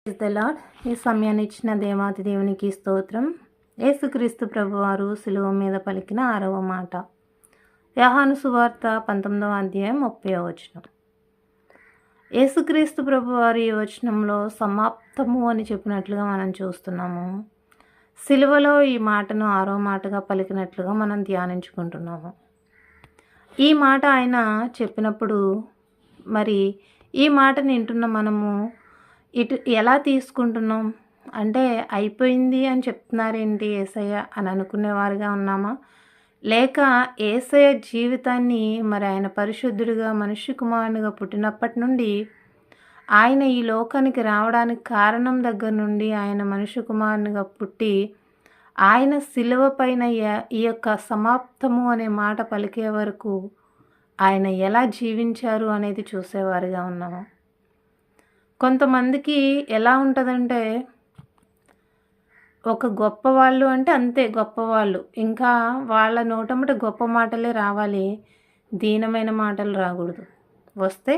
Praise the lord. ఈ సమయాన్ని ఇచ్చిన దేవాతి దేవునికి స్తోత్రం. యేసుక్రీస్తు ప్రభువారు శిలువ మీద పలికిన 6వ మాట. యోహాను సువార్త 19వ అధ్యాయం 30వ వచనం. యేసుక్రీస్తు ప్రభువారు ఈ వచనంలో సమాప్తము అని చెప్పినట్లుగా మనం చూస్తున్నాము. శిలువలో ఈ మాటను 6వ మాటగా పలికినట్లుగా మనం ధ్యానించుకుంటున్నాము. ఈ మాట ఆయన చెప్పినప్పుడు మరి ఈ మాటని వింటున్న మనము ఎలా తీసుకుంటున్నాం అంటే, అయిపోయింది అని చెప్తున్నారేంటి యేసయ్య అని అనుకునేవారుగా ఉన్నామా? లేక యేసయ్య జీవితాన్ని మరి ఆయన పరిశుద్ధుడిగా మనుష్య కుమారునిగా పుట్టినప్పటి నుండి ఆయన ఈ లోకానికి రావడానికి కారణం దగ్గర నుండి ఆయన మనుష్య కుమారునిగా పుట్టి ఆయన శిలువ పైన ఈ యొక్క సమాప్తము అనే మాట పలికే వరకు ఆయన ఎలా జీవించారు అనేది చూసేవారుగా ఉన్నాము. కొంతమందికి ఎలా ఉంటుందంటే, ఒక గొప్పవాళ్ళు అంటే అంతే గొప్పవాళ్ళు, ఇంకా వాళ్ళ నోటముట గొప్ప మాటలే రావాలి, దీనమైన మాటలు రాకూడదు. వస్తే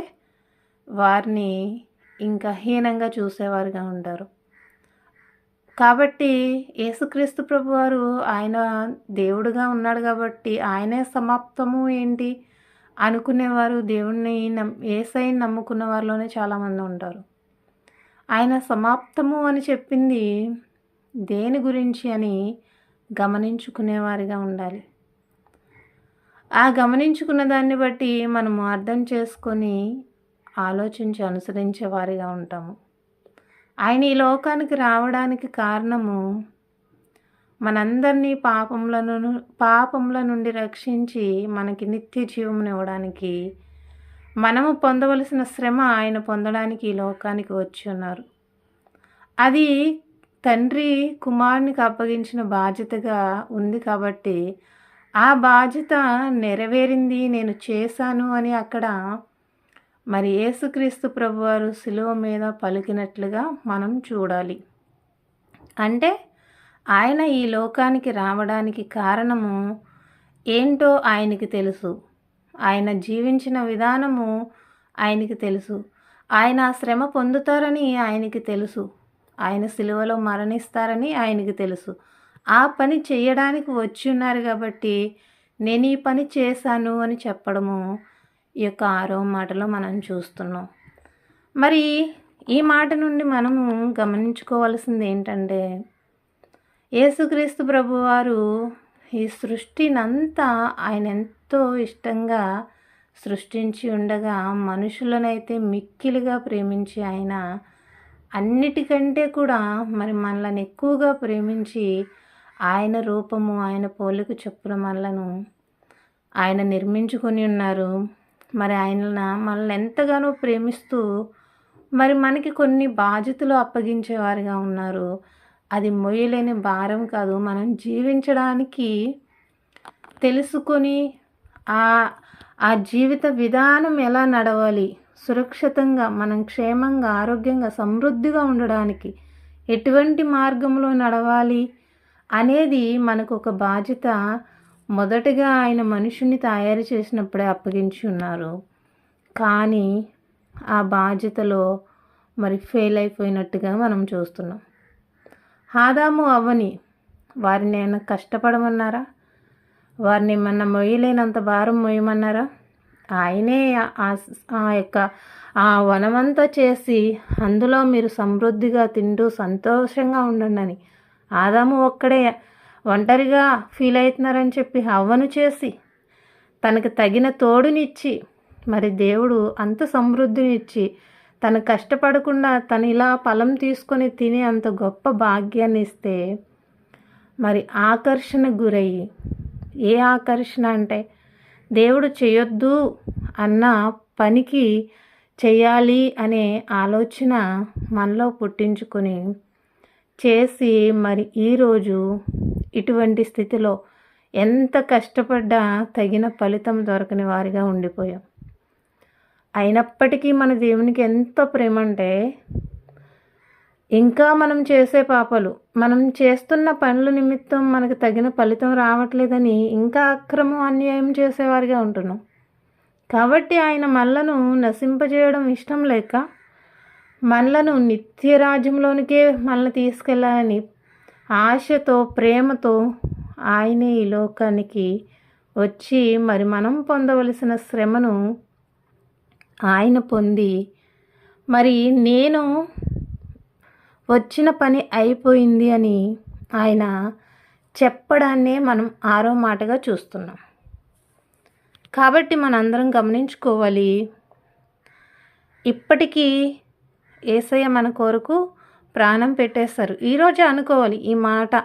వారిని ఇంకా హీనంగా చూసేవారుగా ఉంటారు. కాబట్టి యేసుక్రీస్తు ప్రభువారు ఆయన దేవుడుగా ఉన్నాడు కాబట్టి ఆయనే సమాప్తము ఏంటి అనుకునేవారు దేవుణ్ణి యేసయ్యని నమ్ముకున్న వారిలోనే చాలామంది ఉంటారు. ఆయన సమాప్తము అని చెప్పింది దేని గురించి అని గమనించుకునేవారిగా ఉండాలి. ఆ గమనించుకున్న దాన్ని బట్టి మనము అర్థం చేసుకొని ఆలోచించి అనుసరించే వారిగా ఉంటాము. ఆయన ఈ లోకానికి రావడానికి కారణము మనందరినీ పాపముల నుండి రక్షించి మనకి నిత్య జీవమును ఇవ్వడానికి, మనము పొందవలసిన శ్రమ ఆయన పొందడానికి ఈ లోకానికి వచ్చి ఉన్నారు. అది తండ్రి కుమారునికి అప్పగించిన బాధ్యతగా ఉంది కాబట్టి ఆ బాధ్యత నెరవేరింది, నేను చేశాను అని అక్కడ మరి యేసుక్రీస్తు ప్రభువారు శిలువ మీద పలికినట్లుగా మనం చూడాలి. అంటే ఆయన ఈ లోకానికి రావడానికి కారణము ఏంటో ఆయనకి తెలుసు. ఆయన జీవించిన విధానము ఆయనకి తెలుసు. ఆయన శ్రమ పొందుతారని ఆయనకి తెలుసు. ఆయన సిలువలో మరణిస్తారని ఆయనకి తెలుసు. ఆ పని చేయడానికి వచ్చి ఉన్నారు కాబట్టి నేను ఈ పని చేశాను అని చెప్పడము ఈ యొక్క 6వ మాటలో మనం చూస్తున్నాం. మరి ఈ మాట నుండి మనము గమనించుకోవాల్సింది ఏంటంటే, యేసుక్రీస్తు ప్రభువారు ఈ సృష్టినంతా ఆయన ఎంతో ఇష్టంగా సృష్టించి ఉండగా మనుషులనైతే మిక్కిలిగా ప్రేమించి ఆయన అన్నిటికంటే కూడా మరి మనల్ని ఎక్కువగా ప్రేమించి ఆయన రూపము ఆయన పోలిక చొప్పున మనలను ఆయన నిర్మించుకొని ఉన్నారు. మరి ఆయన మనల్ని ఎంతగానో ప్రేమిస్తూ మరి మనకి కొన్ని బాధ్యతలు అప్పగించేవారుగా ఉన్నారు. అది మొయ్యలేని భారం కాదు. మనం జీవించడానికి తెలుసుకొని ఆ జీవిత విధానం ఎలా నడవాలి, సురక్షితంగా మనం క్షేమంగా ఆరోగ్యంగా సమృద్ధిగా ఉండడానికి ఎటువంటి మార్గంలో నడవాలి అనేది మనకు ఒక బాధ్యత మొదటగా ఆయన మనుషుని తయారు చేసినప్పుడే అప్పగించి ఉన్నారు. కానీ ఆ బాధ్యతలో మరి ఫెయిల్ అయిపోయినట్టుగా మనం చూస్తున్నాం. ఆదాము అవ్వని వారిని ఏమైనా కష్టపడమన్నారా? వారిని ఏమన్నా మొయ్యలేనంత భారం మొయ్యమన్నారా? ఆయనే ఆ యొక్క ఆ వనమంతా చేసి అందులో మీరు సమృద్ధిగా తింటూ సంతోషంగా ఉండండి అని ఆదాము ఒక్కడే ఒంటరిగా ఫీల్ అవుతున్నారని చెప్పి అవ్వను చేసి తనకు తగిన తోడునిచ్చి మరి దేవుడు అంత సమృద్ధినిచ్చి తను కష్టపడకుండా తను ఇలా ఫలం తీసుకొని తినే అంత గొప్ప భాగ్యాన్ని ఇస్తే మరి ఆకర్షణ గురయ్యి, ఏ ఆకర్షణ అంటే దేవుడు చేయొద్దు అన్న పనికి చేయాలి అనే ఆలోచన మనలో పుట్టించుకొని చేసి మరి ఈరోజు ఇటువంటి స్థితిలో ఎంత కష్టపడ్డా తగిన ఫలితం దొరకని వారిగా ఉండిపోయాం. అయినప్పటికీ మన దేవునికి ఎంత ప్రేమ అంటే, ఇంకా మనం చేసే పాపాలు, మనం చేస్తున్న పనుల నిమిత్తం మనకు తగిన ఫలితం రావట్లేదని ఇంకా అక్రమం అన్యాయం చేసేవారిగా ఉంటున్నాం. కాబట్టి ఆయన మనలను నశింపజేయడం ఇష్టం లేక మనలను నిత్యరాజ్యంలోనికే మనల్ని తీసుకెళ్ళాలని ఆశతో ప్రేమతో ఆయనే ఈ లోకానికి వచ్చి మరి మనం పొందవలసిన శ్రమను ఆయన పొంది మరి నేను వచ్చిన పని అయిపోయింది అని ఆయన చెప్పడాన్నే మనం 6వ మాటగా చూస్తున్నాం. కాబట్టి మనందరం గమనించుకోవాలి, ఇప్పటికీ యేసయ్య మన కొరకు ప్రాణం పెట్టేస్తారు. ఈరోజే అనుకోవాలి ఈ మాట.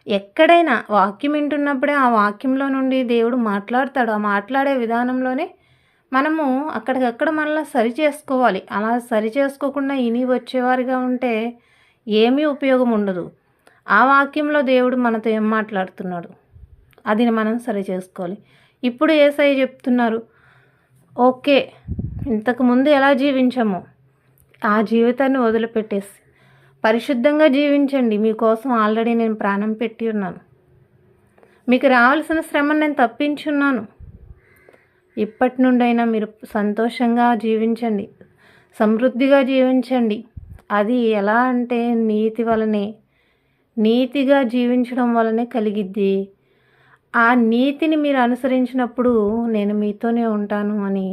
ఎక్కడైనా వాక్యం వింటున్నప్పుడే ఆ వాక్యంలో నుండి దేవుడు మాట్లాడతాడు. ఆ మాట్లాడే విధానంలోనే మనము అక్కడికక్కడ మనల్ని సరి చేసుకోవాలి. అలా సరి చేసుకోకుండా ఇని వచ్చేవారిగా ఉంటే ఏమీ ఉపయోగం ఉండదు. ఆ వాక్యంలో దేవుడు మనతో ఏం మాట్లాడుతున్నాడు అది మనం సరి చేసుకోవాలి. ఇప్పుడు యేసయ్య చెప్తున్నారు, ఓకే, ఇంతకుముందు ఎలా జీవించామో ఆ జీవితాన్ని వదిలిపెట్టేసి పరిశుద్ధంగా జీవించండి. మీకోసం ఆల్రెడీ నేను ప్రాణం పెట్టి ఉన్నాను. మీకు రావాల్సిన శ్రమను నేను తప్పించున్నాను. ఇప్పటి నుండైనా మీరు సంతోషంగా జీవించండి, సమృద్ధిగా జీవించండి. అది ఎలా అంటే నీతిగా జీవించడం వలనే కలిగిద్ది. ఆ నీతిని మీరు అనుసరించినప్పుడు నేను మీతోనే ఉంటాను అని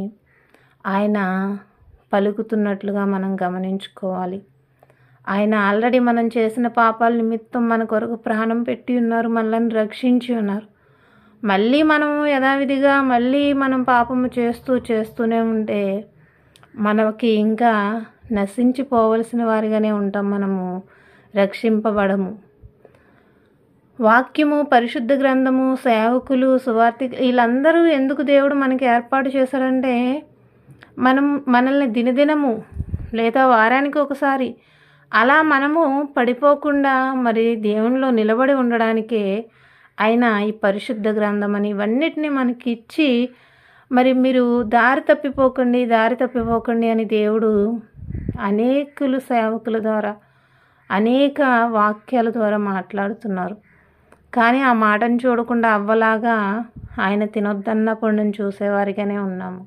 ఆయన పలుకుతున్నట్లుగా మనం గమనించుకోవాలి. ఆయన ఆల్రెడీ మనం చేసిన పాపాల నిమిత్తం మన కొరకు ప్రాణం పెట్టి ఉన్నారు, మనల్ని రక్షించి ఉన్నారు. మళ్ళీ మనము యథావిధిగా మనం పాపము చేస్తూనే ఉంటే మనకి ఇంకా నశించిపోవలసిన వారిగానే ఉంటాం. మనము రక్షింపబడము. వాక్యము, పరిశుద్ధ గ్రంథము, సేవకులు, సువార్తికులు వీళ్ళందరూ ఎందుకు దేవుడు మనకి ఏర్పాటు చేశారంటే మనల్ని దినదినము లేదా వారానికి ఒకసారి అలా మనము పడిపోకుండా మరి దేవునిలో నిలబడి ఉండడానికే ఆయన ఈ పరిశుద్ధ గ్రంథం అని ఇవన్నిటిని మనకి ఇచ్చి మరి మీరు దారి తప్పిపోకండి అని దేవుడు అనేకులు సేవకుల ద్వారా అనేక వాక్యాల ద్వారా మాట్లాడుతున్నారు. కానీ ఆ మాటను చూడకుండా అవ్వలాగా ఆయన తినొద్దన్న పండును చూసేవారిగానే ఉన్నాము.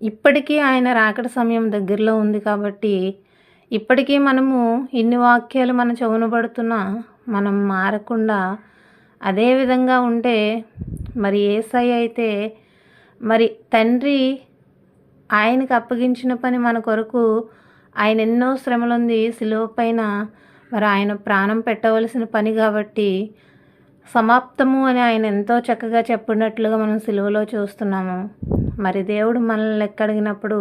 ఇప్పటికీ ఆయన రాకడ సమయం దగ్గరలో ఉంది కాబట్టి ఇప్పటికీ మనము ఇన్ని వాక్యాలు మన చెవున పడుతున్నా మనం మారకుండా అదే విధంగా ఉంటే మరి యేసయ్య అయితే మరి తండ్రి ఆయనకు అప్పగించిన పని మన కొరకు ఆయన ఎన్నో శ్రమలుంది శిలువ పైన మరి ఆయన ప్రాణం పెట్టవలసిన పని కాబట్టి సమాప్తము అని ఆయన ఎంతో చక్కగా చెప్పినట్లుగా మనం సిలువలో చూస్తున్నాము. మరి దేవుడు మనల్ని ఎక్కడిగినప్పుడు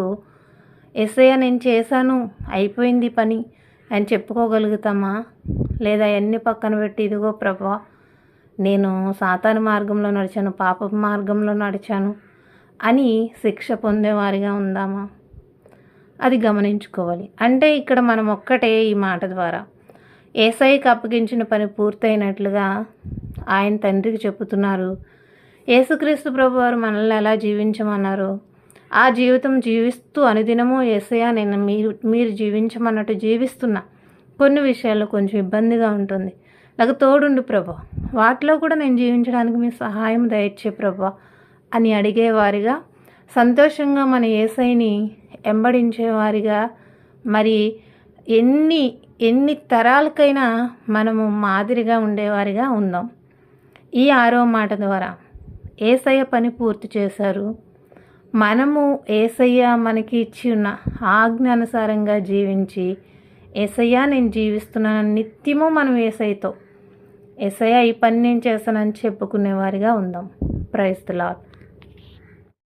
యేసయ్య నేను చేశాను, అయిపోయింది పని అని చెప్పుకోగలుగుతామా? లేదా అన్ని పక్కన పెట్టి ఇదిగో ప్రభువా నేను సాతాను మార్గంలో నడిచాను, పాప మార్గంలో నడిచాను అని శిక్ష పొందేవారిగా ఉందామా? అది గమనించుకోవాలి. అంటే ఇక్కడ మనం ఒక్కటే ఈ మాట ద్వారా యేసయ్యకి అప్పగించిన పని పూర్తయినట్లుగా ఆయన తండ్రికి చెప్పుతున్నారు. యేసుక్రీస్తు ప్రభు వారు మనల్ని ఎలా జీవించమన్నారో ఆ జీవితం జీవిస్తూ అనుదినము యేసయ్య నేను మీరు జీవించమన్నట్టు జీవిస్తున్నా. కొన్ని విషయాల్లో కొంచెం ఇబ్బందిగా ఉంటుంది, నాకు తోడుండు ప్రభా, వాటిలో కూడా నేను జీవించడానికి మీ సహాయం దయచే ప్రభా అని అడిగేవారిగా సంతోషంగా మన యేసయ్యని వెంబడించేవారిగా మరి ఎన్ని తరాలకైనా మనము మాదిరిగా ఉండేవారిగా ఉందాం. ఈ 6వ మాట ద్వారా యేసయ్య పని పూర్తి చేశారు. మనము యేసయ్య మనకి ఇచ్చి ఉన్న ఆజ్ఞ అనుసారంగా జీవించి యేసయ్య నేను జీవిస్తున్నాను నిత్యము మనం యేసయ్యతో యేసయ్య ఈ పని నేను చేస్తానని చెప్పుకునేవారిగా ఉందాం. Praise the lord.